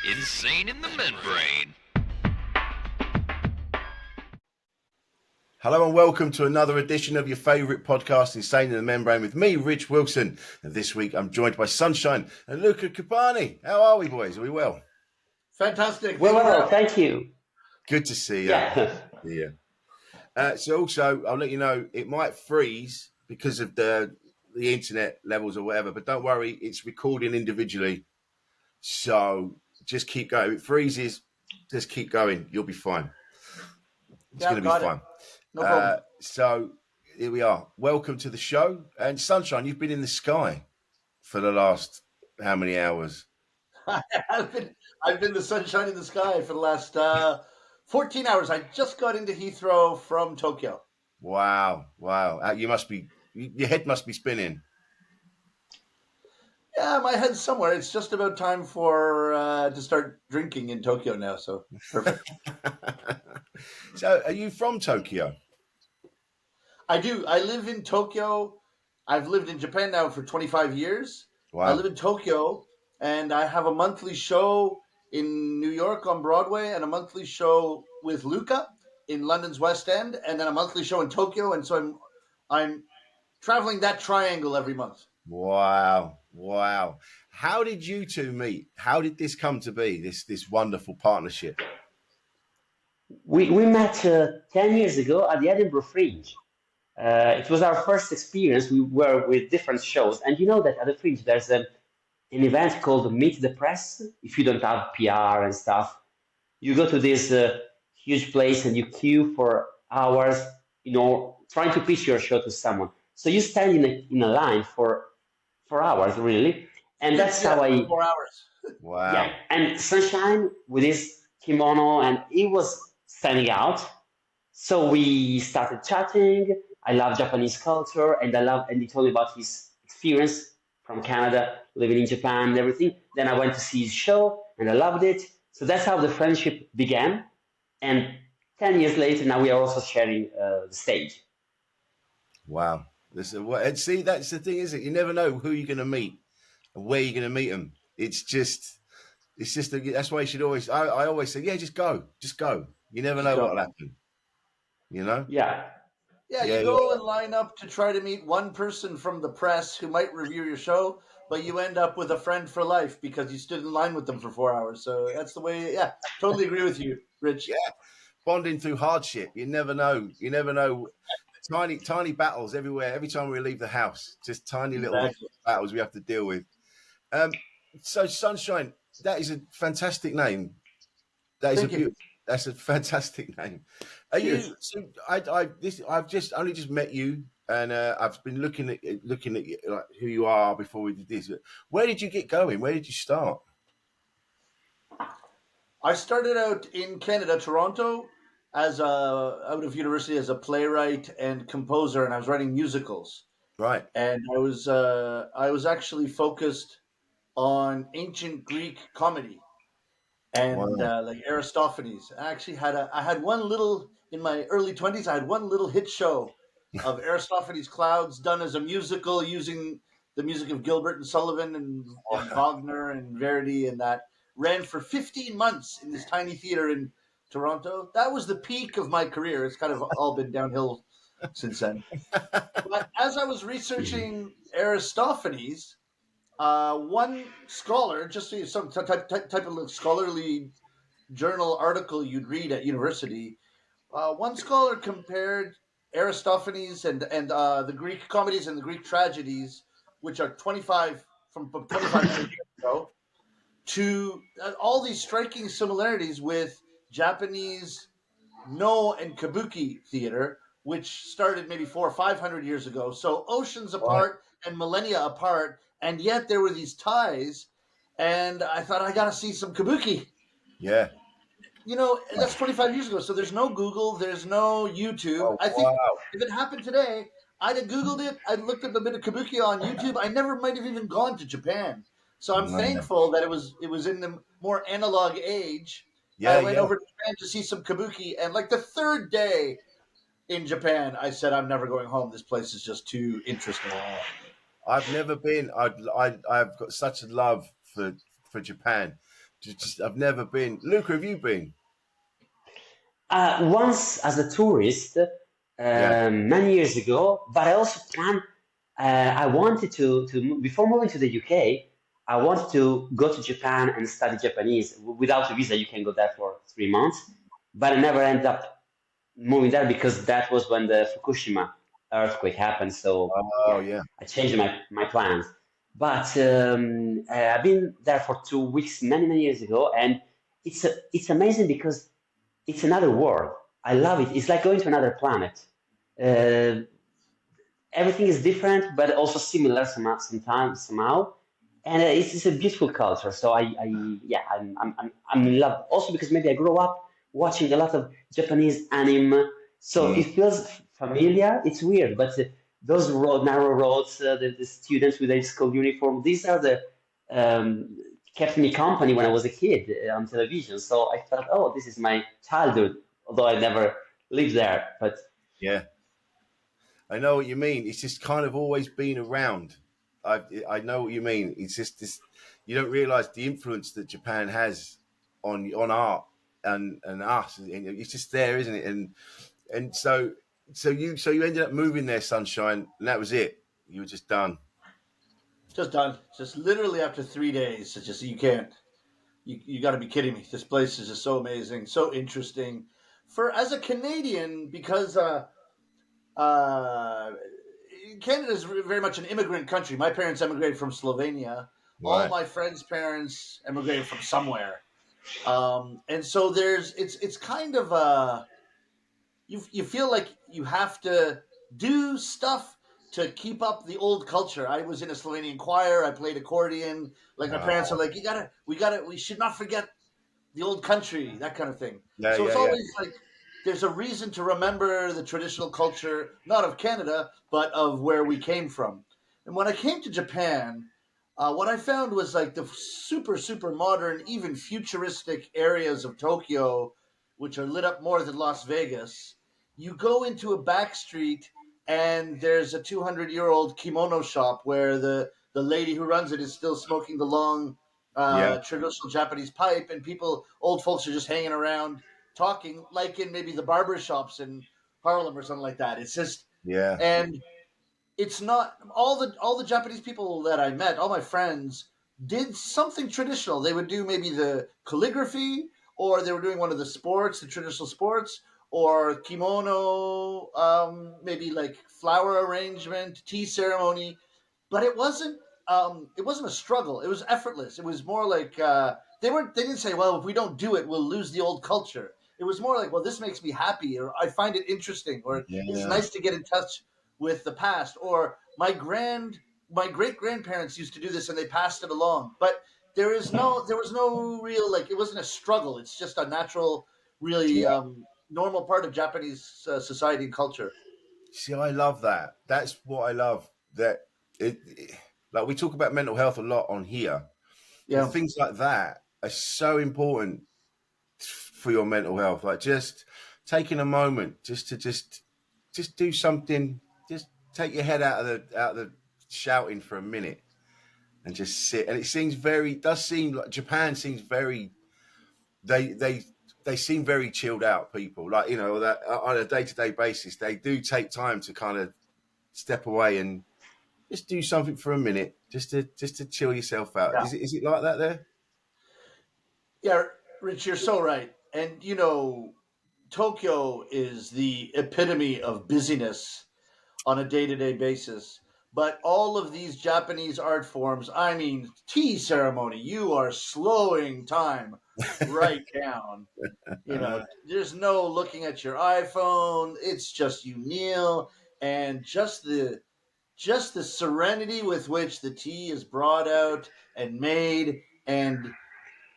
Insane in the membrane. Hello and welcome to another edition of your favourite podcast, Insane in the Membrane, with me, Rich Wilson. And this week I'm joined by Sunshine and Luca Cupani. How are we, boys? Are we well? Fantastic. Well, thank you. Good to see you. Yeah. So also, I'll let you know, it might freeze because of the internet levels or whatever, but don't worry, it's recording individually. So just keep going. If it freezes, just keep going. You'll be fine. It's going to be fine. No problem. So here we are. Welcome to the show. And Sunshine, you've been in the sky for the last how many hours? I've been the sunshine in the sky for the last 14 hours. I just got into Heathrow from Tokyo. Wow. Your head must be spinning. Yeah, my head's somewhere. It's just about time for to start drinking in Tokyo now. So perfect. So are you from Tokyo? I do. I live in Tokyo. I've lived in Japan now for 25 years. Wow. I live in Tokyo, and I have a monthly show in New York on Broadway and a monthly show with Luca in London's West End, and then a monthly show in Tokyo. And so I'm traveling that triangle every month. Wow. How did you two meet? How did this come to be, this wonderful partnership? We met 10 years ago at the Edinburgh Fringe. It was our first experience. We were with different shows. And you know that at the Fringe, there's an event called Meet the Press. If you don't have PR and stuff, you go to this huge place and you queue for hours, trying to pitch your show to someone. So you stand in a line for hours, really. And that's how 4 hours. Wow. Yeah. And Sunshine with his kimono, and he was standing out. So we started chatting. I love Japanese culture, and he told me about his experience from Canada, living in Japan and everything. Then I went to see his show, and I loved it. So that's how the friendship began. And 10 years later, now we are also sharing the stage. Wow. And see, that's the thing, isn't it? You never know who you're going to meet and where you're going to meet them. That's why you should always, I always say, yeah, just go. You never know what'll happen. You know? Yeah. Yeah, you go and line up to try to meet one person from the press who might review your show, but you end up with a friend for life because you stood in line with them for 4 hours. So that's the way. Yeah, totally agree with you, Rich. Yeah, bonding through hardship. You never know. Tiny battles everywhere. Every time we leave the house, just tiny little battles we have to deal with. So Sunshine, that is a fantastic name. That's a fantastic name. Are you? So I've only just met you, and I've been looking at you, like, who you are before we did this. Where did you get going? Where did you start? I started out in Canada, Toronto, out of university as a playwright and composer, and I was writing musicals. Right. And I was actually focused on ancient Greek comedy. And like Aristophanes. I actually had one little, in my early 20s, I had one little hit show of Aristophanes' Clouds done as a musical using the music of Gilbert and Sullivan and Wagner and Verdi, and that ran for 15 months in this tiny theater in Toronto. That was the peak of my career. It's kind of all been downhill since then. But as I was researching Aristophanes, one scholar, just some type of scholarly journal article you'd read at university, one scholar compared Aristophanes and the Greek comedies and the Greek tragedies, which are 25 years ago, to all these striking similarities with Japanese No and Kabuki theater, which started maybe 400 or 500 years ago. So oceans apart and millennia apart. And yet there were these ties, and I thought, I got to see some Kabuki. Yeah. That's 25 years ago. So there's no Google, there's no YouTube. I think if it happened today, I'd have Googled it. I'd looked at a bit of Kabuki on YouTube. I never might have even gone to Japan. So I'm thankful that it was in the more analog age. I went over to Japan to see some Kabuki, and like the third day in Japan, I said, I'm never going home. This place is just too interesting. I've never been. I've got such a love for Japan. I've never been. Luca, have you been? Once as a tourist, Yeah. many years ago, but I also planned. I wanted before moving to the UK. I wanted to go to Japan and study Japanese. Without a visa, you can go there for 3 months, but I never ended up moving there because that was when the Fukushima earthquake happened. So Oh yeah, yeah. I changed my plans. But I've been there for 2 weeks many years ago, and it's amazing because it's another world. I love it. It's like going to another planet. Uh, Everything is different, but also similar sometimes somehow. And it's a beautiful culture. So yeah, I'm in love. Also because maybe I grew up watching a lot of Japanese anime, so Mm, it feels familiar. It's weird, but narrow roads, the students with their school uniform, these are the um, kept me company when I was a kid on television. So I thought, oh, this is my childhood, although I never lived there. But yeah. I know what you mean. It's just kind of always been around. I know what you mean. It's just this. You don't realize the influence that Japan has on art and us. It's just there, isn't it? And so you ended up moving there, Sunshine, and that was it. You were just done. Just done. Just literally after 3 days. It's just you can't. You got to be kidding me. This place is just so amazing, so interesting. For as a Canadian, because uh, Canada is very much an immigrant country. My parents emigrated from Slovenia. All Right. my friends' parents emigrated from somewhere. And so it's kind of you feel like you have to do stuff to keep up the old culture. I was in a Slovenian choir. I played accordion. Like my parents are Wow. like, we should not forget the old country, that kind of thing. Yeah, So it's yeah, yeah. always like there's a reason to remember the traditional culture, not of Canada, but of where we came from. And when I came to Japan, what I found was like the super modern, even futuristic areas of Tokyo, which are lit up more than Las Vegas. You go into a back street and there's a 200-year-old kimono shop where the lady who runs it is still smoking the long Yeah, traditional Japanese pipe, and old folks are just hanging around talking, like in maybe the barber shops in Harlem or something like that. It's just, yeah, and it's not all the Japanese people that I met, all my friends did something traditional. They would do maybe the calligraphy, or they were doing one of the sports, the traditional sports, or kimono, maybe like flower arrangement, tea ceremony, but it wasn't a struggle. It was effortless. It was more like they didn't say, well, if we don't do it, we'll lose the old culture. It was more like, well, this makes me happy, or I find it interesting, or it's yeah, nice to get in touch with the past. Or my great grandparents used to do this and they passed it along. But there was no real, like, it wasn't a struggle. It's just a natural, really yeah. normal part of Japanese society and culture. See, I love that. That's what I love. That like we talk about mental health a lot on here, and Yeah, things like that are so important for your mental health. Like just taking a moment just to just do something. Just take your head out of the shouting for a minute and just sit. And it seems very does seem like Japan seems very they they they seem very chilled out people. Like that on a day to day basis, they do take time to kind of step away and just do something for a minute, just to chill yourself out. yeah, Is it like that there? yeah. Rich, you're so right. And Tokyo is the epitome of busyness on a day-to-day basis. But all of these Japanese art forms, I mean, tea ceremony, you are slowing time right down. There's no looking at your iPhone. It's just you kneel, and just the serenity with which the tea is brought out and made, and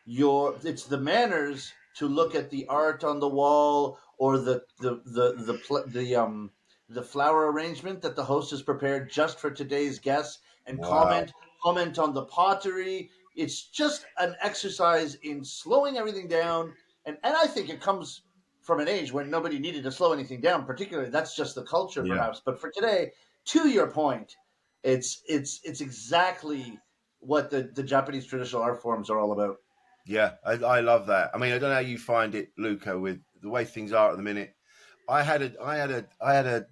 it's the manners to look at the art on the wall, or the flower arrangement that the host has prepared just for today's guests, and Wow. comment on the pottery. It's just an exercise in slowing everything down, and I think it comes from an age when nobody needed to slow anything down. Particularly, that's just the culture, Yeah. perhaps. But for today, to your point, it's exactly what the Japanese traditional art forms are all about. Yeah, I love that. I mean, I don't know how you find it, Luca, with the way things are at the minute. I had a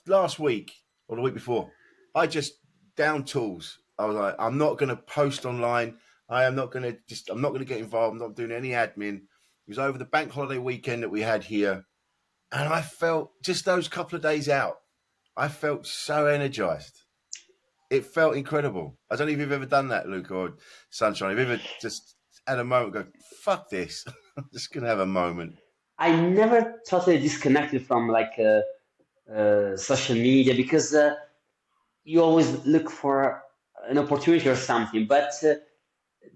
last week or the week before. I just down tools. I was like, I'm not going to post online. I'm not going to get involved. I'm not doing any admin. It was over the bank holiday weekend that we had here, and I felt just those couple of days out. I felt so energized. It felt incredible. I don't know if you've ever done that, Luke or Sunshine. Have you ever just had a moment go, fuck this? I'm just going to have a moment. I never totally disconnected from like social media because you always look for an opportunity or something, but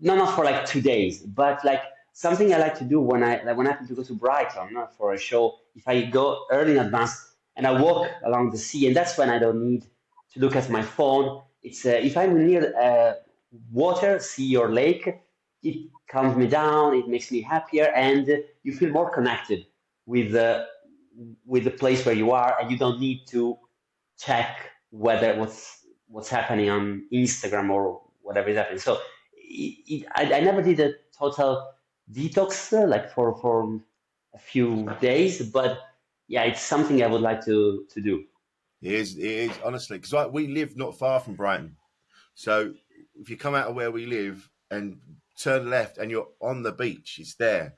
no, not for like 2 days, but like something I like to do when I have to go to Brighton for a show. If I go early in advance and I walk along the sea, and that's when I don't need to look at my phone. It's if I'm near water, sea or lake, it calms me down. It makes me happier, and you feel more connected with with the place where you are, and you don't need to check whether what's happening on Instagram or whatever is happening. So I never did a total detox like for a few days, but yeah, it's something I would like to do. It is honestly, because we live not far from Brighton. So if you come out of where we live and turn left and you're on the beach, it's there.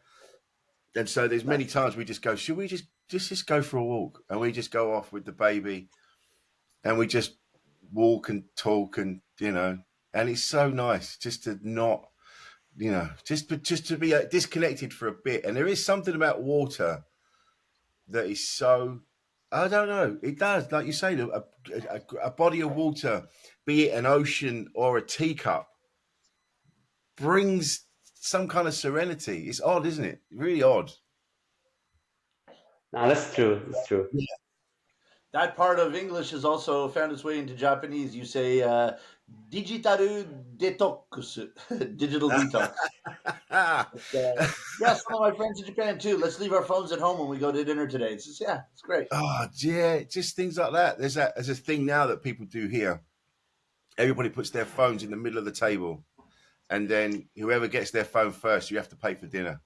And so there's many times we just go, should we just go for a walk? And we just go off with the baby and we just walk and talk and, and it's so nice just to not, just to be disconnected for a bit. And there is something about water that is so, I don't know, it does, like you say, a body of water, be it an ocean or a teacup, brings some kind of serenity. It's odd, isn't it? Really odd. No, that's true. That's true. That part of English has also found its way into Japanese. You say digitaru detox, digital detox. But, yeah, some of my friends in Japan too. Let's leave our phones at home when we go to dinner today. It's just, yeah, it's great. Oh, yeah, just things like that. There's a thing now that people do here. Everybody puts their phones in the middle of the table, and then whoever gets their phone first, you have to pay for dinner.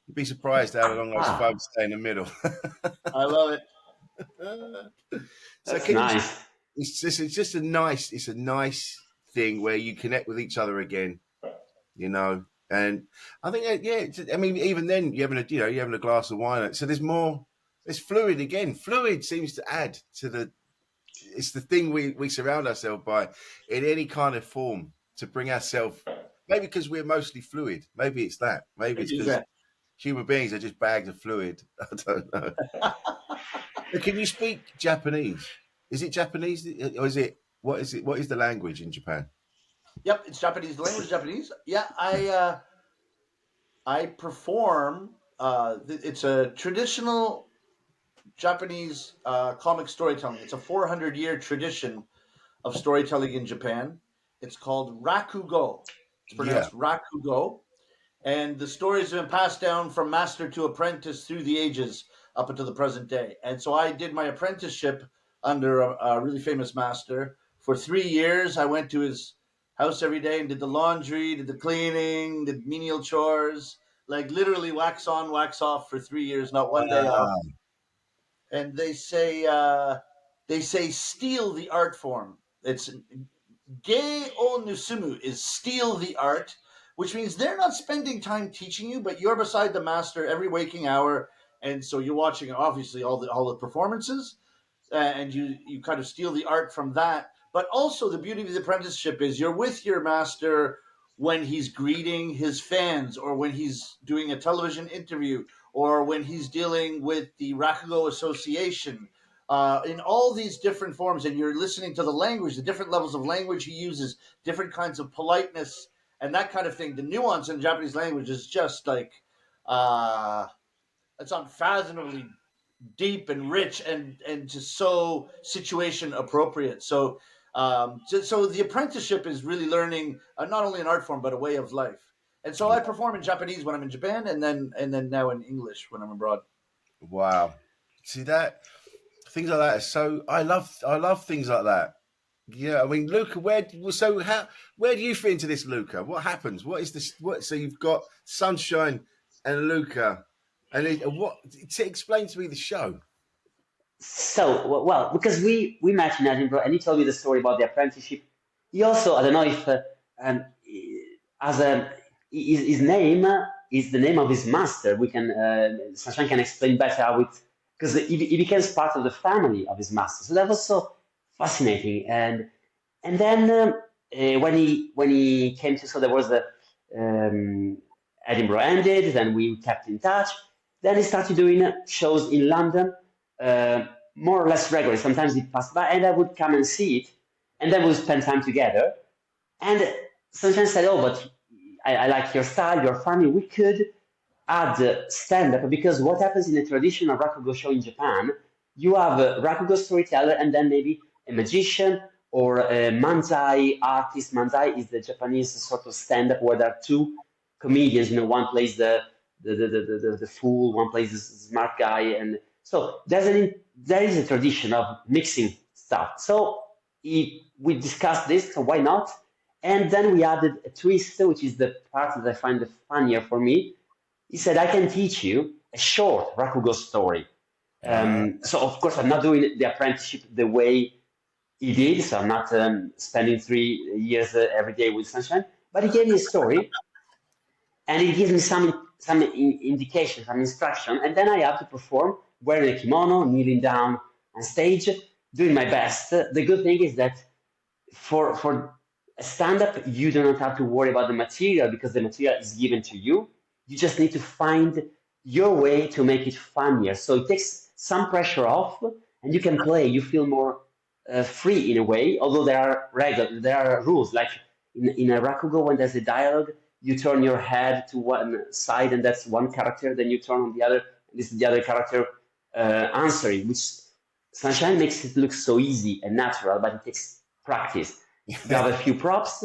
You'd be surprised how long those phones stay in the middle. I love it. So That's nice. it's just a nice thing where you connect with each other again, And I think, I mean, even then you're having a glass of wine. So there's fluid again. Fluid seems to add to it's the thing we surround ourselves by in any kind of form to bring ourselves, maybe because we're mostly fluid. Maybe it's that. Maybe it's because human beings are just bags of fluid. I don't know. Can you speak Japanese? Is it Japanese or is it what is it? What is the language in Japan? Yep, it's Japanese. The language is Japanese. Yeah, I perform. It's a traditional Japanese comic storytelling. It's a 400-year tradition of storytelling in Japan. It's called Rakugo. It's Yeah. pronounced Rakugo. And the stories have been passed down from master to apprentice through the ages up until the present day. And so I did my apprenticeship under a really famous master. For 3 years, I went to his house every day and did the laundry, did the cleaning, did menial chores, like literally wax on, wax off for 3 years, not one day off. Wow. And they say steal the art form. It's Ge o Nusumu is steal the art, which means they're not spending time teaching you, but you're beside the master every waking hour, and so you're watching obviously all the performances, and you kind of steal the art from that. But also the beauty of the apprenticeship is you're with your master when he's greeting his fans, or when he's doing a television interview, or when he's dealing with the Rakugo Association, in all these different forms, and you're listening to the language, the different levels of language he uses, different kinds of politeness, and that kind of thing. The nuance in Japanese language is just like it's unfathomably deep and rich, and just so situation appropriate. So the apprenticeship is really learning not only an art form but a way of life. And so I perform in Japanese when I'm in Japan, and then now in English when I'm abroad. Wow. See that things like that are so I love things like that. Yeah, I mean, Luca, where do you fit into this, Luca? What happens? What is this? What so you've got Sunshine and Luca, and what? Explain to me the show. So, well, because we met in Edinburgh, and he told me the story about the apprenticeship. He also, I don't know if, um, as a his name is the name of his master. We can Sunshine can explain better how it because he became part of the family of his master. So that was so fascinating. And then when he came to, so there was the um, Edinburgh ended. Then we kept in touch. Then he started doing shows in London. Uh, More or less regularly. Sometimes he passed by, and I would come and see it, and then we'd spend time together. And sometimes said, "Oh, but I like your style, your family. We could add stand-up because what happens in a traditional Rakugo show in Japan, you have a Rakugo storyteller and then maybe a magician or a manzai artist. Manzai is the Japanese sort of stand-up where there are two comedians. You know, one plays the fool, one plays the smart guy, and so there is a tradition of mixing stuff. So we discussed this, so why not? And then we added a twist, which is the part that I find the funnier for me. He said, I can teach you a short Rakugo story. So, of course, I'm not doing the apprenticeship the way he did. So, I'm not spending 3 years every day with Sunshine. But he gave me a story and he gives me some indication, some instruction. And then I have to perform wearing a kimono, kneeling down on stage, doing my best. The good thing is that for a stand-up, you do not have to worry about the material because the material is given to you. You just need to find your way to make it funnier. So it takes some pressure off, and you can play. You feel more free in a way. Although there are rules. Like in a Rakugo, when there's a dialogue, you turn your head to one side, and that's one character. Then you turn on the other, and this is the other character answering. Which Sunshine makes it look so easy and natural, but it takes practice. You have a few props,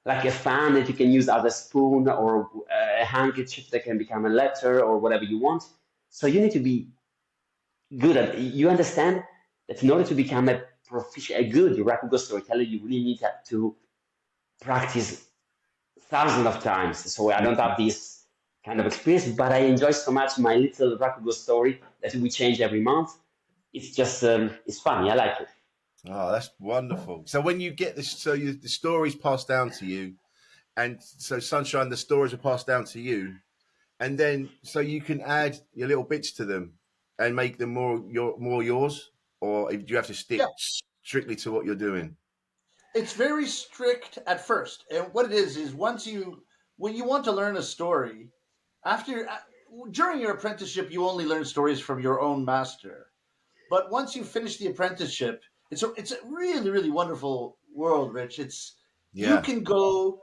like a fan that you can use as a spoon or a handkerchief that can become a letter or whatever you want. So you need to be good at. You understand that in order to become a good Rakugo storyteller, you really need to practice thousands of times. So I don't have this kind of experience, but I enjoy so much my little Rakugo story that we change every month. It's just it's funny. I like it. Oh, that's wonderful. So when you get this, the stories passed down to you, and so Sunshine, the stories are passed down to you, and then so you can add your little bits to them and make them more yours, or do you have to stick Yeah, strictly to what you're doing? it's very strict at first, and what it is once you when you want to learn a story, after during your apprenticeship, you only learn stories from your own master. But once you finish the apprenticeship, it's a really really wonderful world, Rich. It's you Yeah, can go.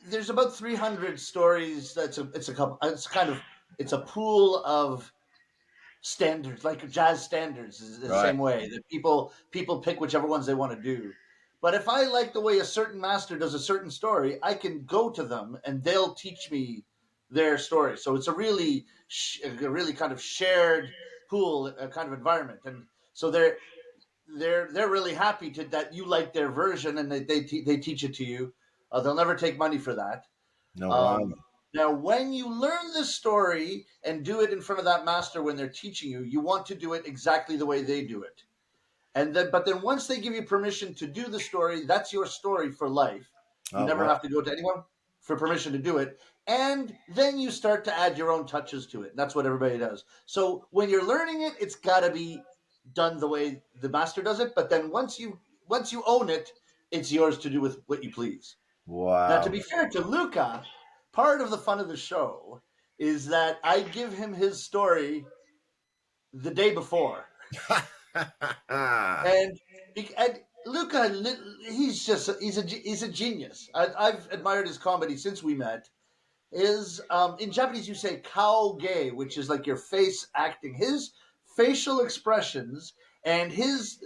There's about 300 stories. It's a couple. It's kind of it's a pool of standards, like jazz standards, is the right. same way that people pick whichever ones they want to do. But if I like the way a certain master does a certain story, I can go to them and they'll teach me their story. So it's a really kind of shared pool, kind of environment, and so they're really happy to that you like their version and they teach it to you. They'll never take money for that. No, wow. Um, Now, when you learn the story and do it in front of that master when they're teaching you, you want to do it exactly the way they do it. But then once they give you permission to do the story, that's your story for life. You Oh, never wow. have to go to anyone for permission to do it. And then you start to add your own touches to it. That's what everybody does. So when you're learning it, it's got to be done the way the master does it. But then once you own it, it's yours to do with what you please. Now, to Wow. be fair to Luca, part of the fun of the show is that I give him his story the day before, and, and Luca, he's a genius. I've admired his comedy since we met. Is in Japanese you say "kaoge," which is like your face acting. His facial expressions and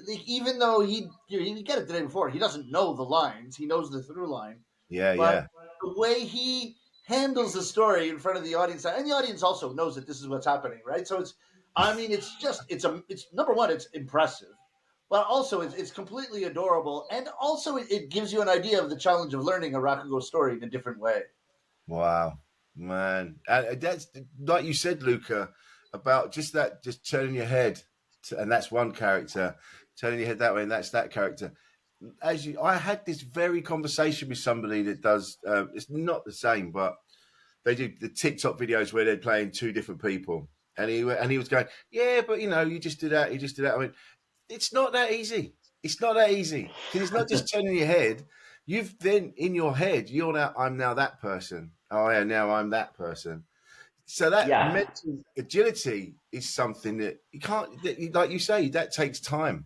even though he get it the day before, he doesn't know the lines. He knows the through line, Yeah, but yeah. the way he handles the story in front of the audience, and the audience also knows that this is what's happening, right? So it's, I mean, it's number one, it's impressive, But also, it's completely adorable, and also it gives you an idea of the challenge of learning a Rakugo story in a different way. Wow, man, and that's like you said, Luca, about just that, just turning your head, and that's one character, turning your head that way, and that's that character. I had this very conversation with somebody that does. It's not the same, but they do the TikTok videos where they're playing two different people, and he was going, yeah, but you know, you just do that, you just do that. I mean, it's not that easy. It's not that easy because it's not just turning your head. You've then in your head, you're now. I'm now that person. Oh yeah, now I'm that person. So that Yeah, mental agility is something that you can't, like you say, that takes time.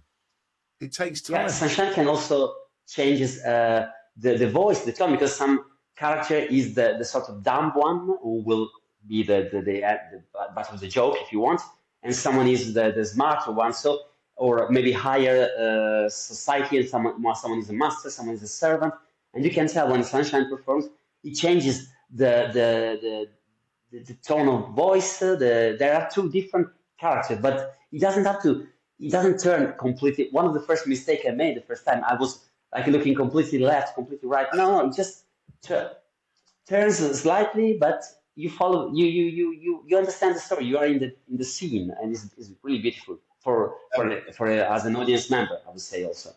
It takes yeah. time. Sunshine can also changes the voice, the tone, because some character is the sort of dumb one who will be the butt of the joke if you want, and someone is the smarter one. So or maybe higher society, and someone is a master, someone is a servant, and you can tell when Sunshine performs, it changes the tone of voice. There are two different characters, but it doesn't have to. It doesn't turn completely. One of the first mistake I made the first time, I was like looking completely left, completely right. No, it just turns slightly, but you follow. You understand the story. You are in the scene, and it's really beautiful as an audience member. I would say also.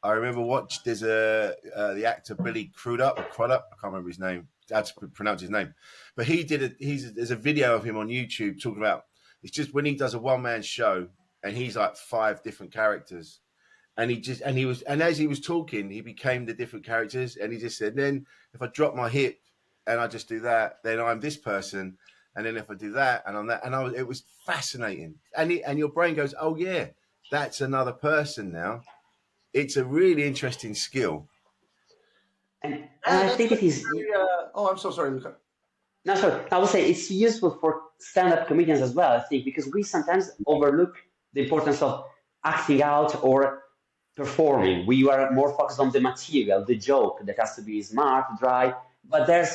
I remember there's the actor Billy Crudup or Crudup, I can't remember his name, how to pronounce his name, but there's a video of him on YouTube talking about, it's just when he does a one man show and he's like five different characters, and as he was talking he became the different characters, and he just said, then if I drop my hip and I just do that, then I'm this person, and then if I do that and I'm that, it was fascinating, and your brain goes, oh yeah, that's another person now. It's a really interesting skill. And Yeah, I that's think it is. very. Oh, I'm so sorry, Luca. No, sorry. I would say it's useful for stand-up comedians as well. I think because we sometimes overlook the importance of acting out or performing. We are more focused on the material, the joke that has to be smart, dry. But there's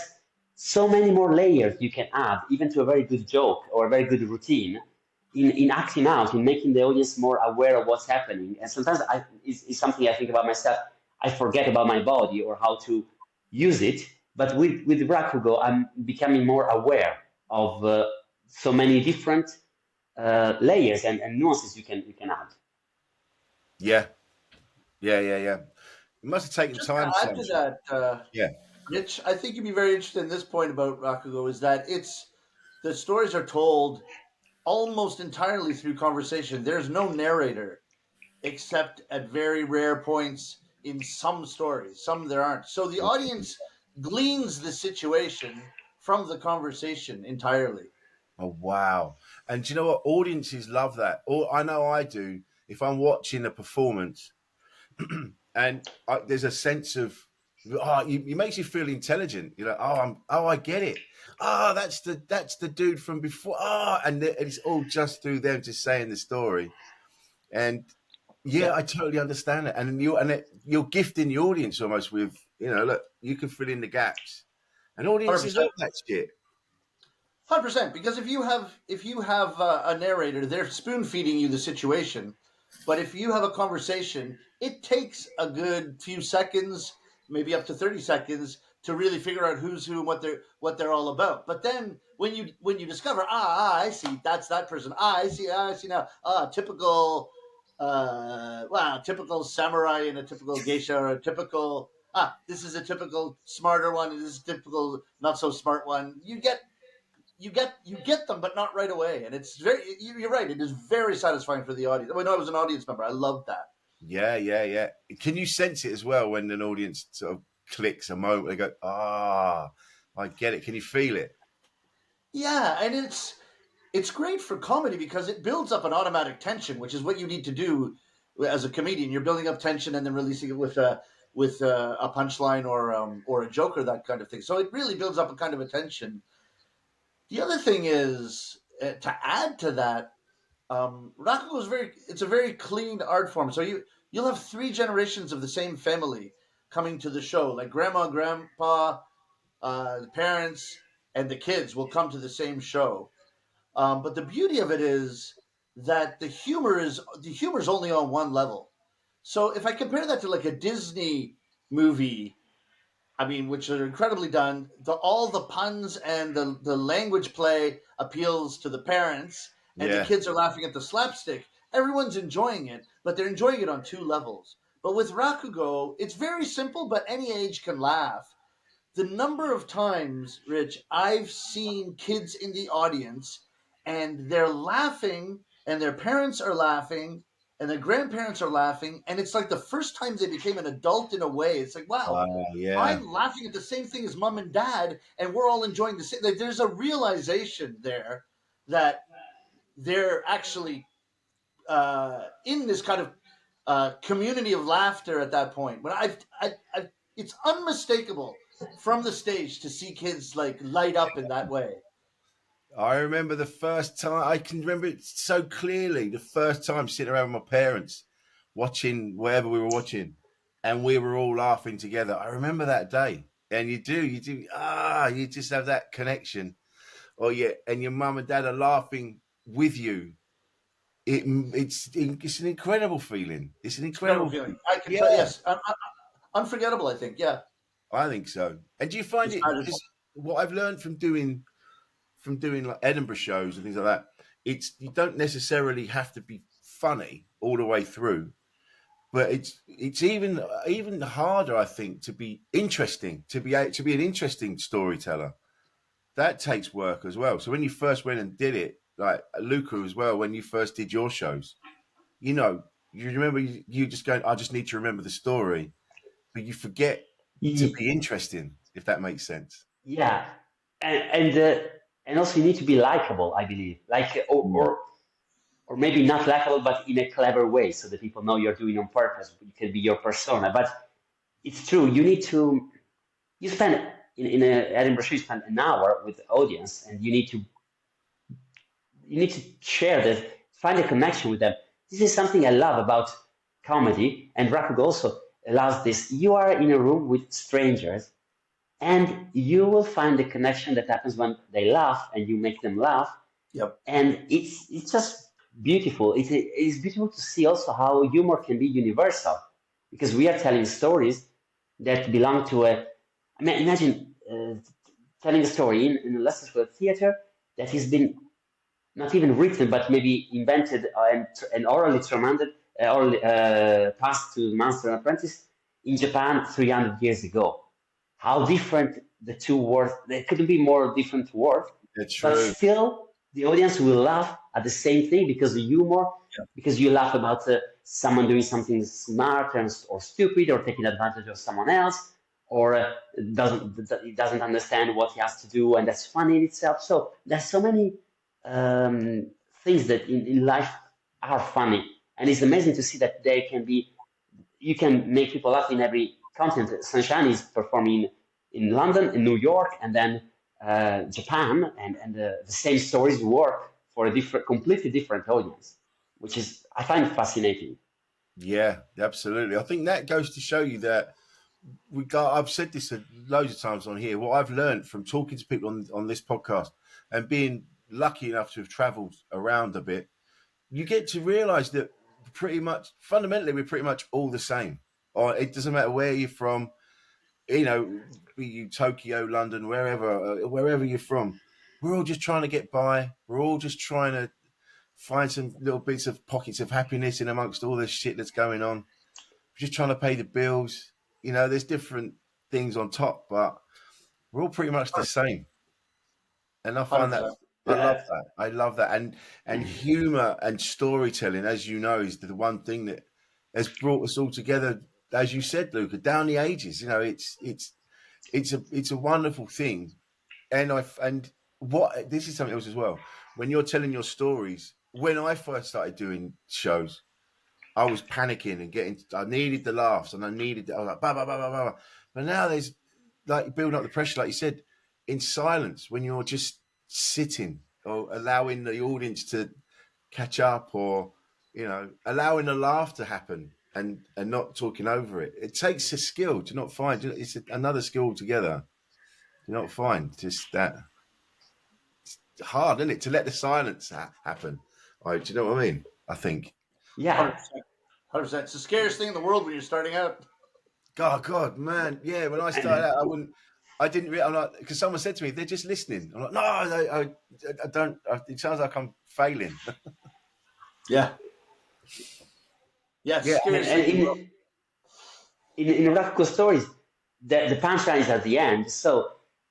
so many more layers you can add, even to a very good joke or a very good routine, in acting out, in making the audience more aware of what's happening. And sometimes it's something I think about myself. I forget about my body or how to use it. But with Rakugo, I'm becoming more aware of so many different layers and nuances you can add. Yeah, yeah. It must have taken Just to time, add to Sunshine. that, Yeah, Rich, I think you'd be very interested in this point about Rakugo is that the stories are told almost entirely through conversation. There's no narrator except at very rare points in some stories. Some there aren't. So the audience gleans the situation from the conversation entirely. oh wow. And do you know what? Audiences love that. Or I know I do. If I'm watching a performance and there's a sense of, it makes you feel intelligent. You're like, I get it. That's the dude from before. And it's all just through them just saying the story. And yeah, Yeah, I totally understand it. And you're gifting the audience almost with, look, you can fill in the gaps, and hundred audiences love percent. that shit. 100%, because if you have a narrator, they're spoon feeding you the situation. But if you have a conversation, it takes a good few seconds, maybe up to 30 seconds, to really figure out who's who and what they're all about. But then when you discover, I see, that's that person. I see now. Typical, typical samurai and a typical geisha, or a typical. This is a typical smarter one, and this is a typical not so smart one. You get them, but not right away. And it's you're right. It is very satisfying for the audience. I mean, I was an audience member. I loved that. Yeah. Can you sense it as well when an audience sort of clicks a moment? They go, I get it. Can you feel it? Yeah, and it's great for comedy because it builds up an automatic tension, which is what you need to do as a comedian. You're building up tension and then releasing it with a punchline or a joke or that kind of thing. So it really builds up a kind of a tension. The other thing is to add to that. Rakugo is it's a very clean art form. So you'll have three generations of the same family coming to the show. Like grandma, grandpa, the parents, and the kids will come to the same show. But the beauty of it is that the humor is only on one level. So if I compare that to like a Disney movie, I mean, which are incredibly done, all the puns and the language play appeals to the parents, and the Yeah. kids are laughing at the slapstick. Everyone's enjoying it, but they're enjoying it on two levels. But with Rakugo, it's very simple, but any age can laugh. The number of times, Rich, I've seen kids in the audience and they're laughing and their parents are laughing and their grandparents are laughing, and it's like the first time they became an adult in a way. It's like, wow, Yeah. I'm laughing at the same thing as mom and dad, and we're all enjoying the same. Like, there's a realization there that they're actually in this kind of community of laughter at that point. When it's unmistakable from the stage to see kids like light up in that way. I remember the first time, I can remember it so clearly, the first time sitting around with my parents watching whatever we were watching, and we were all laughing together. I remember that day. And you just have that connection. Or yeah, and your mum and dad are laughing with you. It's an incredible feeling. It's an Incredible incredible feeling. feeling. I can tell. Yeah, Yes, unforgettable. I think. Yeah, I think so. And do you find it's it, magical. because what I've learned from doing like Edinburgh shows and things like that, it's you don't necessarily have to be funny all the way through, but it's even harder, I think, to be interesting, to be an interesting storyteller. That takes work as well. So when you first went and did it, like Luca as well, when you first did your shows, you know, you remember you just going, I just need to remember the story, but you forget to Ye- be interesting, if that makes sense. Yeah, and also you need to be likable, I believe, like Yeah. or maybe not likable, but in a clever way, so that people know you're doing on purpose. You can be your persona, but it's true. You need to you spend in a Edinburgh show, you spend an hour with the audience, and you need to share that, find a connection with them. This is something I love about comedy, and Rakugo also allows this. You are in a room with strangers, and you will find the connection that happens when they laugh and you make them laugh, Yep. and it's just beautiful. It's beautiful to see also how humor can be universal, because we are telling stories that belong to a. I mean, imagine telling a story in a Leicester Square theater that has been not even written, but maybe invented and orally transmitted, orally passed to Master and Apprentice in Japan 300 years ago. How different the two words, there couldn't be more different words, It's but true. still the audience will laugh at the same thing because the humor, because you laugh about someone doing something smart or stupid or taking advantage of someone else or doesn't understand what he has to do, and that's funny in itself. So there's so many um, things that in life are funny, and it's amazing to see that they can be. You can make people laugh in every continent. Sunshine is performing in London, in New York, and then Japan, and the same stories work for a completely different audience, which is I find fascinating. Yeah, absolutely. I think that goes to show you that I've said this loads of times on here. What I've learned from talking to people on this podcast and being lucky enough to have travelled around a bit, you get to realise that pretty much fundamentally we're pretty much all the same. Or it doesn't matter where you're from, be you Tokyo, London, wherever you're from. We're all just trying to get by. We're all just trying to find some little bits of pockets of happiness in amongst all this shit that's going on. We're just trying to pay the bills. There's different things on top, but we're all pretty much the same. And I find that 100%. I love Yeah, that. I love that. And humor and storytelling, as you know, is the one thing that has brought us all together. As you said, Luca, down the ages. It's a wonderful thing. And what this is something else as well. When you're telling your stories, when I first started doing shows, I was panicking and I needed the laughs and I was like, bah, bah, bah, bah, bah. But now there's like building up the pressure, like you said, in silence when you're just sitting or allowing the audience to catch up or, allowing a laugh to happen and not talking over it. It takes a skill to not find, it's another skill altogether to not find just that hard, isn't it? To let the silence happen. Do you know what I mean? I think. yeah. 100%. 100%. It's the scariest thing in the world when you're starting out. God, man, yeah. When I started out, I didn't really. I'm like, because someone said to me, they're just listening. I'm like, no, I don't. It sounds like I'm failing. Yeah. Yeah, Yeah, scariest And thing in the world. in Rakugo stories, the punchline is at the end. So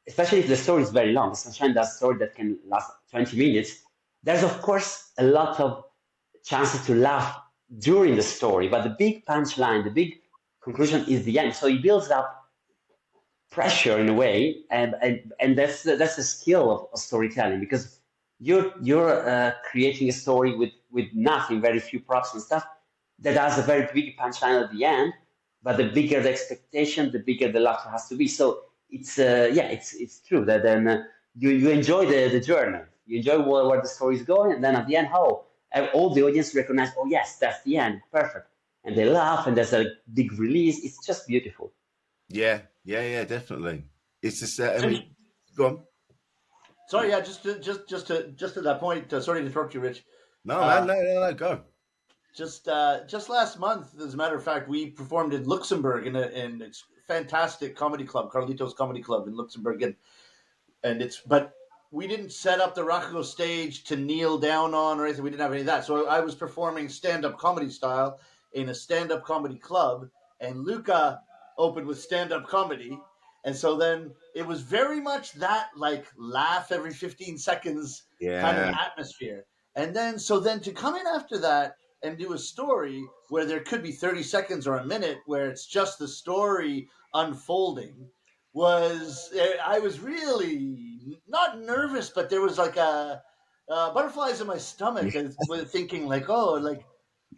especially if the story is very long, Sunshine does a story that can last 20 minutes. There's of course a lot of chances to laugh during the story, but the big punchline, the big conclusion is the end. So it builds up pressure in a way, and that's the skill of storytelling, because you're creating a story with nothing, very few props and stuff, that has a very big punchline at the end. But the bigger the expectation, the bigger the laughter has to be. So it's true that then you enjoy the journey, you enjoy where the story is going, and then at the end, all the audience recognize, oh yes, that's the end, perfect, and they laugh, and there's a big release. It's just beautiful. yeah, definitely. It's just. I And mean, go on. sorry, yeah, just to that point. Sorry to interrupt you, Rich. No, man, Uh, no, go. just last month, as a matter of fact, we performed in Luxembourg in it's fantastic comedy club, Carlitos Comedy Club in Luxembourg, and it's but we didn't set up the Rakugo stage to kneel down on or anything. We didn't have any of that. So I was performing stand up comedy style in a stand up comedy club, and Luca opened with stand up comedy. And so then it was very much that like laugh every 15 seconds kind of Yeah, atmosphere. And then so then to come in after that and do a story where there could be 30 seconds or a minute where it's just the story unfolding was I was really not nervous, but there was like a butterflies in my stomach, thinking like, oh, like,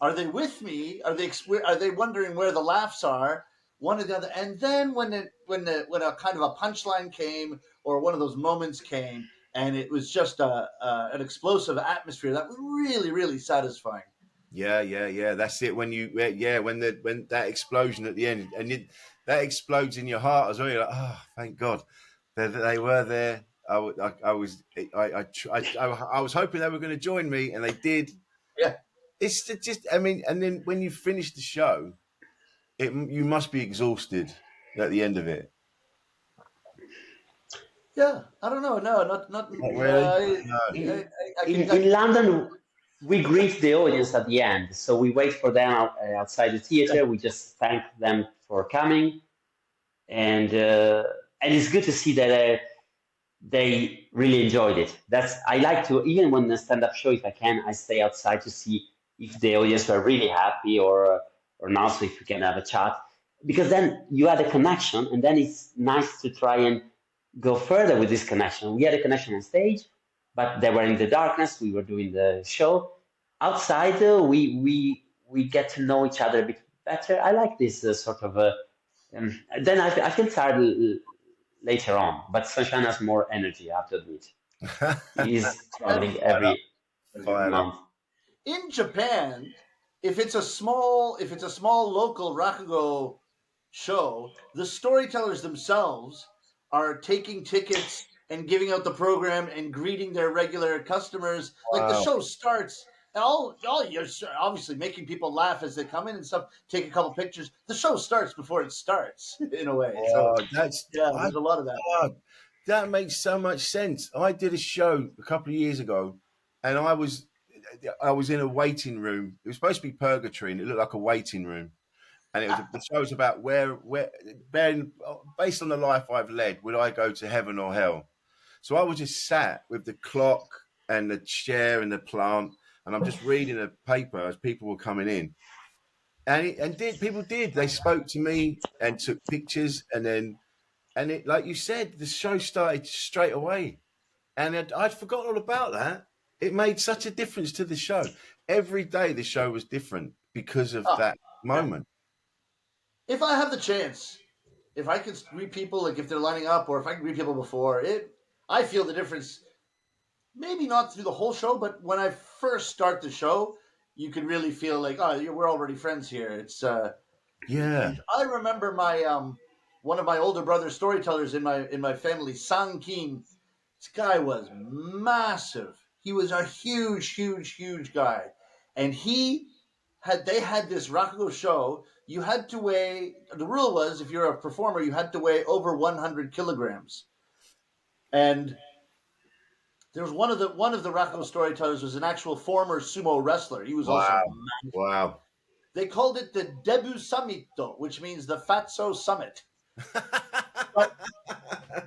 are they with me? Are they wondering where the laughs are? One or the other, and then when a kind of a punchline came or one of those moments came, and it was just an explosive atmosphere that was really really satisfying. yeah. That's it. When you, when that explosion at the end, and that explodes in your heart as well. You're like, oh, thank God, they were there. I was, I was hoping they were going to join me, and they did. Yeah, It's just, I mean, and then when you finish the show, you must be exhausted at the end of it. yeah. I don't know. No, not. Not really. No. in, I in can. in London, we greet the audience at the end. So we wait for them outside the theater. We just thank them for coming, and it's good to see that they really enjoyed it. That's I like to, even when the stand-up show, if I can, I stay outside to see if the audience were really happy or not. So if we can have a chat, because then you had a connection, and then it's nice to try and go further with this connection. We had a connection on stage, but they were in the darkness. We were doing the show outside. We get to know each other a bit better. I like this sort of. Then I feel tired later on, but Sunshine has more energy, I have to admit. He's And traveling Fired up. every Fired up. month. in Japan, if it's a small local Rakugo show, the storytellers themselves are taking tickets and giving out the program and greeting their regular customers. Like the Wow. show starts, and all you're obviously making people laugh as they come in and stuff. Take a couple pictures. The show starts before it starts, in a way. So Oh, that's yeah, there's a lot of that. God, that makes so much sense. I did a show a couple of years ago, and I was in a waiting room. It was supposed to be purgatory, and it looked like a waiting room. And the show was about based on the life I've led, would I go to heaven or hell? So I was just sat with the clock and the chair and the plant, and I'm just reading a paper as people were coming in. People did. They spoke to me and took pictures, and it, like you said, the show started straight away, and I'd forgotten all about that. It made such a difference to the show. Every day the show was different because of Oh, that yeah. moment. If I have the chance, if I could greet people, like if they're lining up, or if I can greet people before it, I feel the difference. Maybe not through the whole show, but when I first start the show, you can really feel like, oh, we're already friends here. Yeah. And I remember my one of my older brother storytellers in my family, Sang Kim. This guy was massive. He was a huge, huge, huge guy, and he they had this Rakugo show. You had to weigh. The rule was, if you're a performer, you had to weigh over 100 kilograms. And there was one of the Rakugo storytellers was an actual former sumo wrestler. He was also Wow. massive. Wow. They called it the Debu Summito, which means the Fatso Summit. But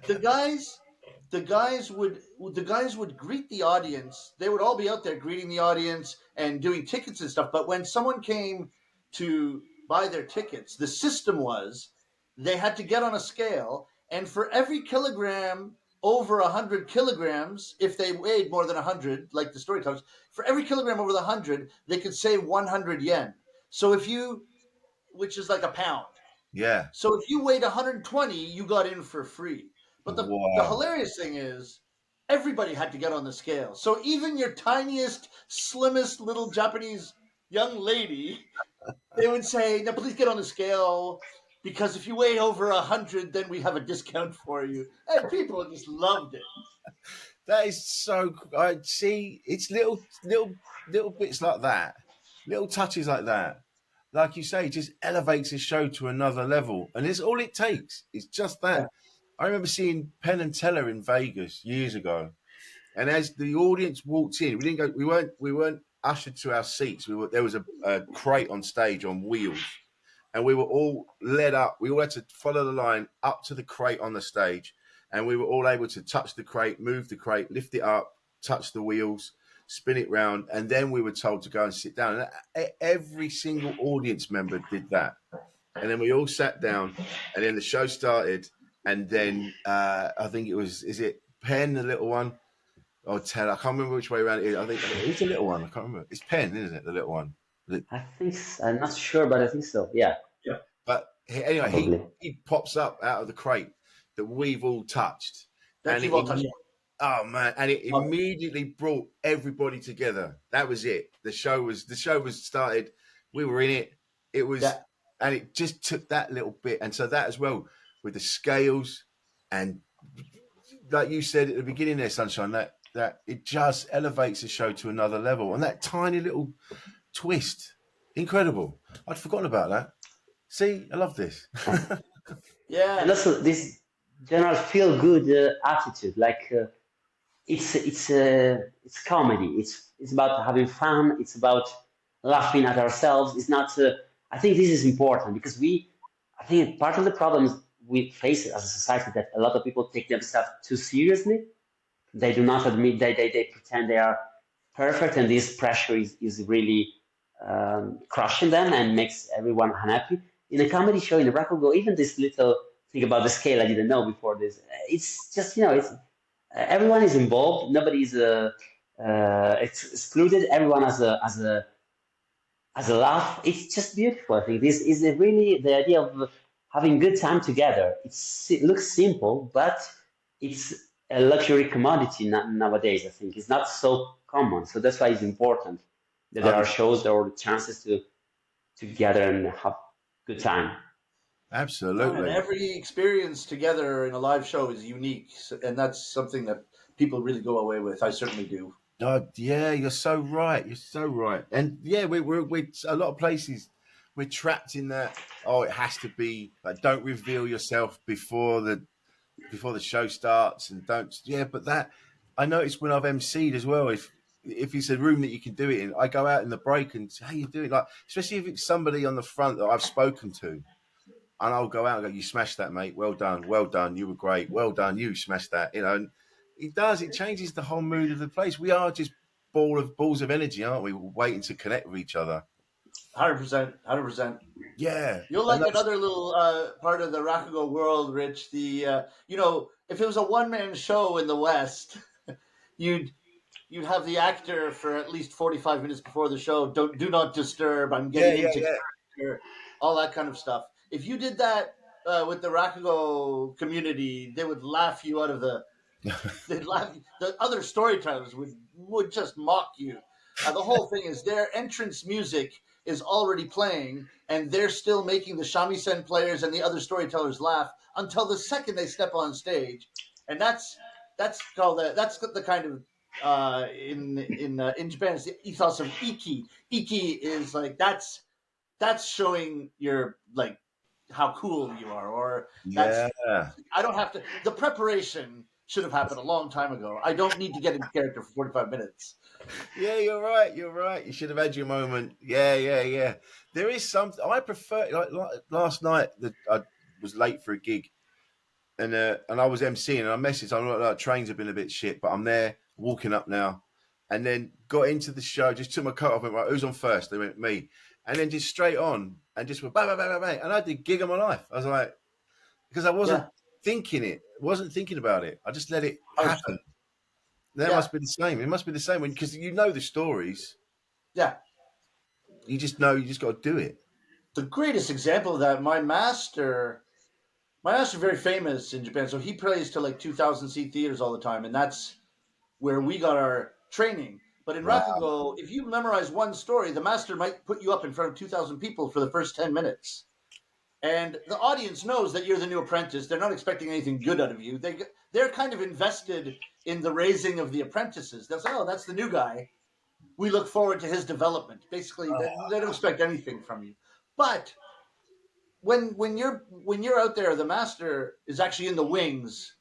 the guys would greet the audience. They would all be out there greeting the audience and doing tickets and stuff. But when someone came to buy their tickets, the system was they had to get on a scale, and for every kilogram over 100 kilograms, if they weighed more than 100, like the storytellers, for every kilogram over the 100, they could say 100 yen. So if you, which is like a pound. Yeah. So if you weighed 120, you got in for free. But the Wow. hilarious thing is, everybody had to get on the scale. So even your tiniest, slimmest little Japanese young lady, they would say, "Now please get on the scale, because if you weigh over 100, then we have a discount for you." And people just loved it. That is so. I see. It's little bits like that, little touches like that. Like you say, just elevates the show to another level, and it's all it takes. It's just that. Yeah. I remember seeing Penn and Teller in Vegas years ago, and as the audience walked in, we didn't go. We weren't ushered to our seats. There was a crate on stage on wheels, and we were all led up. We all had to follow the line up to the crate on the stage, and we were all able to touch the crate, move the crate, lift it up, touch the wheels, spin it round, and then we were told to go and sit down. And every single audience member did that, and then we all sat down, and then the show started, and then I think is it Penn, the little one, or Ted? I can't remember which way around it is. I think it's the little one. I can't remember. It's Penn, isn't it? The little one. I think I'm not sure, but I think so. Yeah, But anyway, probably. he pops up out of the crate that we've all touched. That you've all touched. Oh man! And it immediately brought everybody together. That was it. The show was started. We were in it. It was, and it just took that little bit. And so that as well with the scales, and like you said at the beginning there, Sunshine, that it just elevates the show to another level. And that tiny little twist, incredible. I'd forgotten about that. See, I love this. Yeah. And also this general feel good attitude, like it's comedy. It's about having fun. It's about laughing at ourselves. It's not. I think this is important because I think part of the problems we face as a society that a lot of people take themselves too seriously. They do not admit they pretend they are perfect, and this pressure is really crushing them and makes everyone unhappy. In a comedy show, in a Rakugo, even this little thing about the scale I didn't know before this, it's just, it's everyone is involved. Nobody's excluded. Everyone has a laugh. It's just beautiful. I think this is really the idea of having good time together. It looks simple, but it's a luxury commodity nowadays. I think it's not so common, so that's why it's important that there are shows or chances to gather and have good time. Absolutely. And every experience together in a live show is unique, and that's something that people really go away with. I certainly do. Yeah, you're so right. You're so right. And yeah, we're a lot of places we're trapped in that. Oh, it has to be like, don't reveal yourself before the show starts, and don't. Yeah, but that I noticed when I've emceed as well. If it's a room that you can do it in, I go out in the break and say, "How you doing?" Like, especially if it's somebody on the front that I've spoken to, and I'll go out and go, "You smashed that, mate. Well done, well done. You were great. Well done. You smashed that." And it does. It changes the whole mood of the place. We are just balls of energy, aren't we? Waiting to connect with each other. 100%, 100%. Yeah. You'll like another little part of the Rakugo world, Rich. If it was a one-man show in the West, you'd have the actor for at least 45 minutes before the show. Do not disturb. I'm getting into character. All that kind of stuff. If you did that with the Rakugo community, they would laugh you out of the. They'd laugh. The other storytellers would just mock you. The whole thing is their entrance music is already playing, and they're still making the shamisen players and the other storytellers laugh until the second they step on stage, and that's the kind of in Japan is the ethos of iki. Iki is like that's showing your like how cool you are, or that's Yeah. I don't have to. The preparation should have happened a long time ago. I don't need to get into character for 45 minutes. Yeah, you're right. You're right. You should have had your moment. Yeah, yeah, yeah. There is something I prefer. Like last night, that I was late for a gig, and I was emceeing, and I messaged. I'm like, trains have been a bit shit, but I'm there, walking up now, and then got into the show. Just took my coat off. And went, right, who's on first? They went me, and then just straight on, and just went bang, bang, bang, bang, bang. And I did gig of my life. I was like, because I wasn't Yeah, wasn't thinking about it. I just let it 100%. happen. That Yeah, must be the same. It must be the same when because you know the stories. yeah. You just know you just got to do it. The greatest example of that, my master, very famous in Japan, so he plays to like 2,000 seat theaters all the time, and that's where we got our training. But in Wow. Rakugo, if you memorize one story, the master might put you up in front of 2,000 people for the first 10 minutes. And the audience knows that you're the new apprentice. They're not expecting anything good out of you. They're kind of invested in the raising of the apprentices. They'll say, "Oh, that's the new guy. We look forward to his development." Basically, they don't expect anything from you. But when you're out there, the master is actually in the wings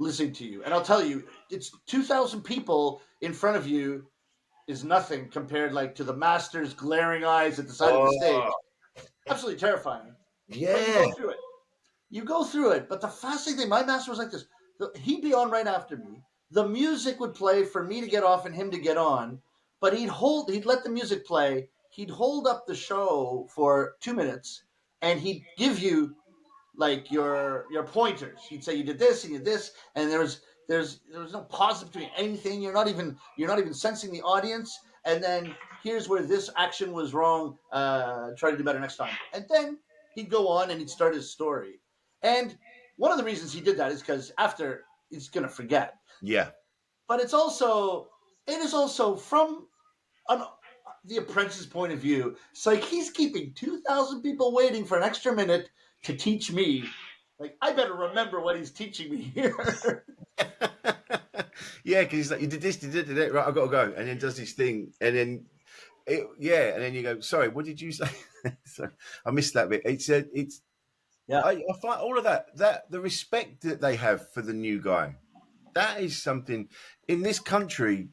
listening to you. And I'll tell you, it's 2,000 people in front of you is nothing compared like to the master's glaring eyes at the side of the stage. Oh, Absolutely terrifying. But you yeah. go through it. You go through it. But the fascinating thing, my master was like this. He'd be on right after me. The music would play for me to get off and him to get on. But he'd let the music play. He'd hold up the show for 2 minutes, and he'd give you like your pointers. He'd say you did this and you did this, and there was no pause between anything. You're not even sensing the audience. And then here's where this action was wrong. Try to do better next time. And then he'd go on and he'd start his story. And one of the reasons he did that is because after he's gonna forget. Yeah. But it is also from an, the apprentice's point of view. It's like he's keeping 2,000 people waiting for an extra minute to teach me. Like I better remember what he's teaching me here. Yeah, because he's like, you did this, you did it, right? I got to go, and then does this thing, and then and then you go, sorry, what did you say? So I missed that bit. It's Yeah, I find all of that the respect that they have for the new guy. That is something in this country.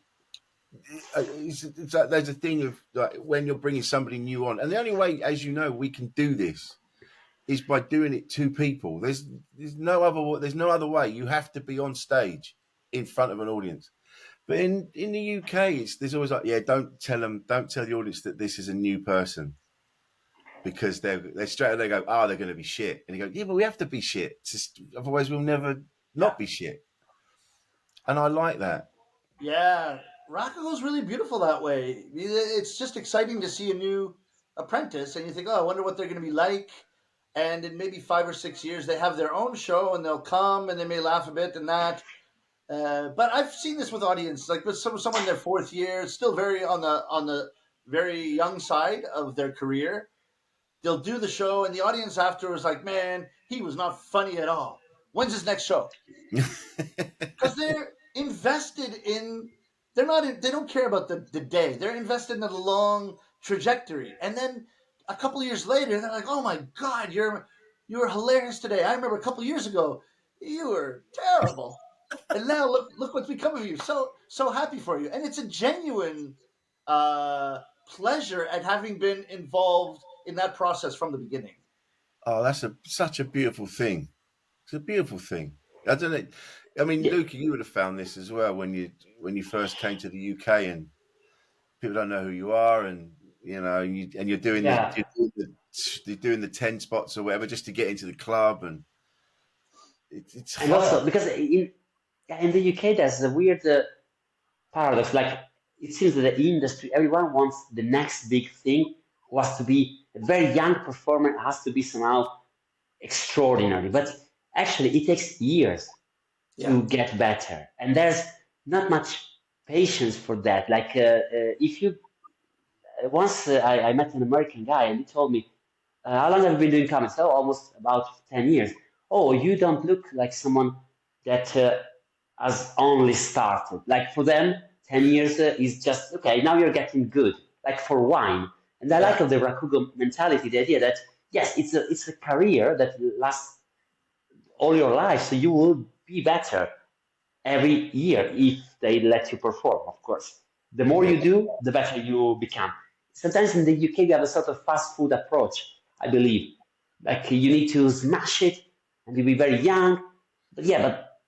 It's like there's a thing of like when you're bringing somebody new on, and the only way, as you know, we can do this is by doing it to people. There's no other way. You have to be on stage in front of an audience. But in the UK, there's always like, yeah, don't tell the audience that this is a new person because they're straight away they go, they're going to be shit, and you go, yeah, but we have to be shit, otherwise we'll never yeah, not be shit. And I like that. yeah. Rakugo's really beautiful that way. It's just exciting to see a new apprentice, and you think, oh, I wonder what they're going to be like. And in maybe 5 or 6 years, they have their own show, and they'll come, and they may laugh a bit and that. But I've seen this with audience, like with someone in their fourth year, still very on the very young side of their career. They'll do the show, and the audience afterwards, like, man, he was not funny at all. When's his next show? Because they're invested in. They're not. They don't care about the day. They're invested in the long trajectory, and then a couple of years later, they're like, oh my god, you were hilarious today. I remember a couple of years ago, you were terrible. And now look what's become of you. So happy for you, and it's a genuine pleasure at having been involved in that process from the beginning. Oh, that's such a beautiful thing. It's a beautiful thing. I don't know. I mean, Yeah, Luca, you would have found this as well when you first came to the UK, and people don't know who you are, and you're doing yeah. you're doing the 10 spots or whatever just to get into the club, and it's And hard. also because in the UK there's a weird paradox. Like it seems that the industry, everyone wants the next big thing, who has to be a very young performer, has to be somehow extraordinary. But actually, it takes years Yeah, to get better, and there's not much patience for that. Like if you once I met an American guy, and he told me, "How long have you been doing comedy?" So almost about 10 years. Oh, you don't look like someone that has only started. Like for them, 10 years is just, okay, now you're getting good, like for wine. And I like Yeah. of the Rakugo mentality, the idea that, yes, it's a career that lasts all your life, so you will be better every year if they let you perform, of course. The more Yeah. you do, the better you become. Sometimes in the UK, you have a sort of fast food approach, I believe. Like you need to smash it and you be very young. But yeah, but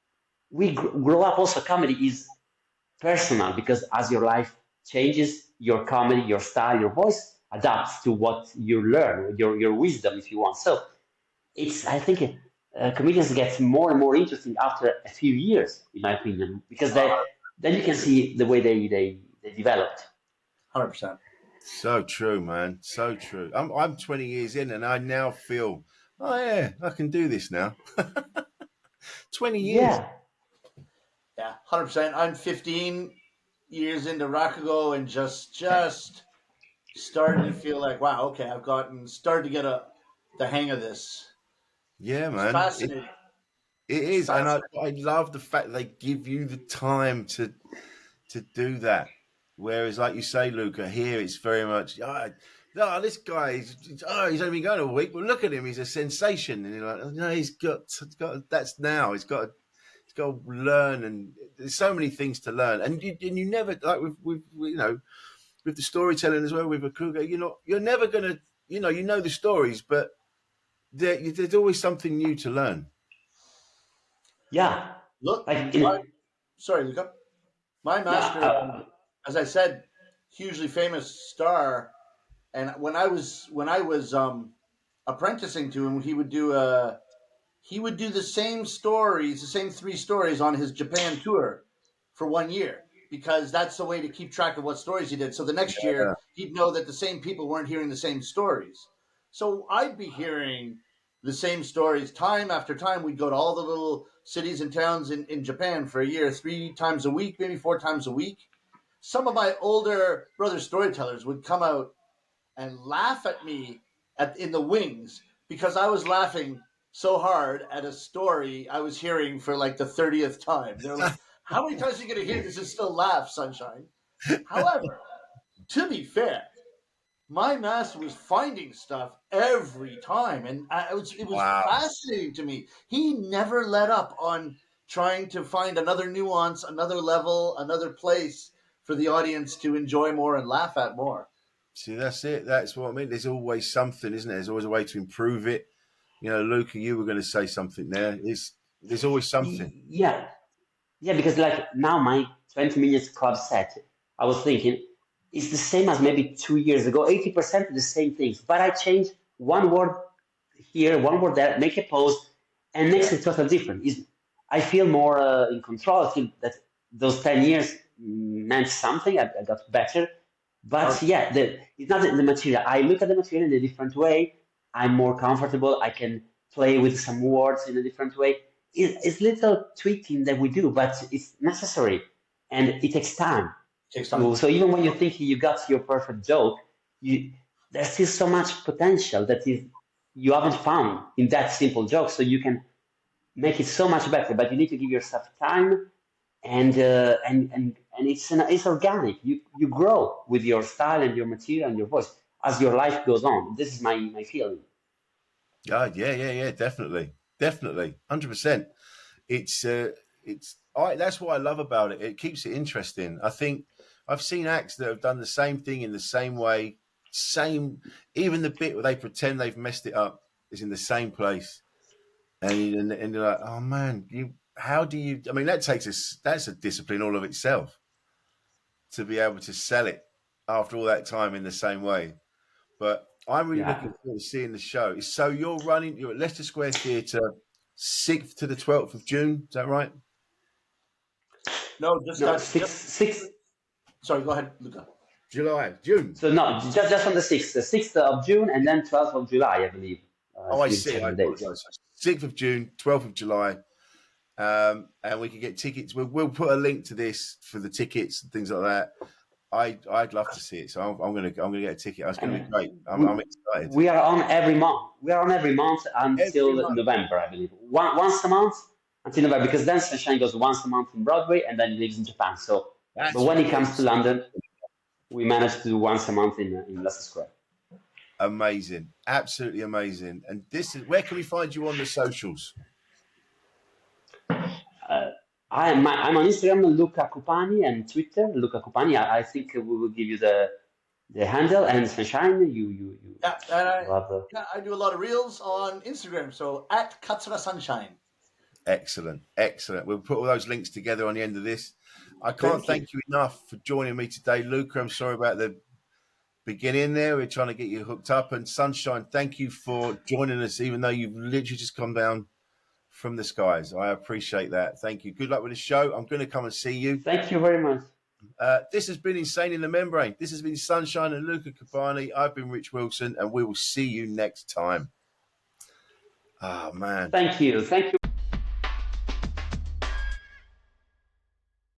we grow up also, comedy is personal because as your life changes, your comedy, your style, your voice adapts to what you learn, your wisdom, if you want. So it's, I think, comedians get more and more interesting after a few years, in my opinion, because then you can see the way they developed. 100%. So true, man. So true. I'm 20 years in, and I now feel, oh yeah, I can do this now. 20 years. Yeah, Yeah, 100%. I'm 15 years into Rakugo and just starting to feel like, wow, okay, I've started to get the hang of this. Yeah, It's man. fascinating. It It's is, and fascinating. I love the fact they give you the time to do that. Whereas, like you say, Luca, here it's very much, no, this guy, he's only been going a week, but look at him, he's a sensation. And you're like, no, he's got that's now. He's got to learn, and there's so many things to learn. And you never, like with with the storytelling as well with Rakugo, you're never gonna, you know the stories, but there's always something new to learn. yeah. Look, Like in sorry, Luca. My no, master, as I said, hugely famous star, and when I was apprenticing to him, he would do the same stories, the same three stories on his Japan tour for 1 year because that's the way to keep track of what stories he did. So the next year he'd know that the same people weren't hearing the same stories. So I'd be hearing the same stories time after time. We'd go to all the little cities and towns in Japan for a year, 3 times a week, maybe 4 times a week. Some of my older brother storytellers would come out and laugh at me in the wings because I was laughing so hard at a story I was hearing for like the 30th time. They're like, how many times are you going to hear this and still laugh, Sunshine? However, to be fair, my master was finding stuff every time, and it was Wow. fascinating to me. He never let up on trying to find another nuance, another level, another place for the audience to enjoy more and laugh at more. See, that's it. That's what I mean. There's always something, isn't there? There's always a way to improve it. Luca, you were going to say something there. There's always something. yeah, yeah, because like now my 20 minutes club set, I was thinking it's the same as maybe 2 years ago, 80% of the same things, but I changed one word here, one word there, make a post, and makes Yeah, it totally different. I feel more in control. I feel that those 10 years meant something. I got better. But yeah, it's not the material. I look at the material in a different way. I'm more comfortable. I can play with some words in a different way. It's little tweaking that we do, but it's necessary and it takes time. takes time. So even when you think you got your perfect joke, there's still so much potential that you haven't found in that simple joke. So you can make it so much better, but you need to give yourself time and it's organic. You grow with your style and your material and your voice as your life goes on. This is my feeling. Yeah. Definitely, 100%. That's what I love about it. It keeps it interesting. I think I've seen acts that have done the same thing in the same way, even the bit where they pretend they've messed it up is in the same place, and you're like, oh man, how do you? I mean, that's a discipline all of itself to be able to sell it after all that time in the same way. But I'm really Yeah. looking forward to seeing the show. So you're at Leicester Square Theatre, 6th to the 12th of June. Is that right? No, just No, that's six, just. six. Sorry, go ahead, Luca. June. So no, just on the 6th of June and then 12th of July, I believe. Oh, I If you see. check I the dates. apologise. 6th of June, 12th of July. And we can get tickets. We'll put a link to this for the tickets and things like that. I'd love to see it, so I'm gonna get a ticket. It's gonna be And great. we I'm excited. we are on every month. We are on every month Every until month. November, I believe. Once a month, until November, because then Sunshine goes once a month in Broadway and then lives in Japan. So, but That's when he right. comes to London, we managed to do once a month in Leicester Square. Amazing, absolutely amazing. And this is where can we find you on the socials? I'm on Instagram, Luca Cupani, and Twitter, Luca Cupani. I think we will give you the handle, and Sunshine. You Yeah, and love the. I do a lot of reels on Instagram. So at Katsura Sunshine. Excellent, excellent. We'll put all those links together on the end of this. I can't thank you enough for joining me today, Luca. I'm sorry about the beginning there. We're trying to get you hooked up. And Sunshine, thank you for joining us, even though you've literally just come down from the skies. I appreciate that. Thank you. Good luck with the show. I'm going to come and see you. Thank you very much. This has been Insane in the Membrane. This has been Sunshine and Luca Cupani. I've been Rich Wilson, and we will see you next time. Oh, man. Thank you. Thank you.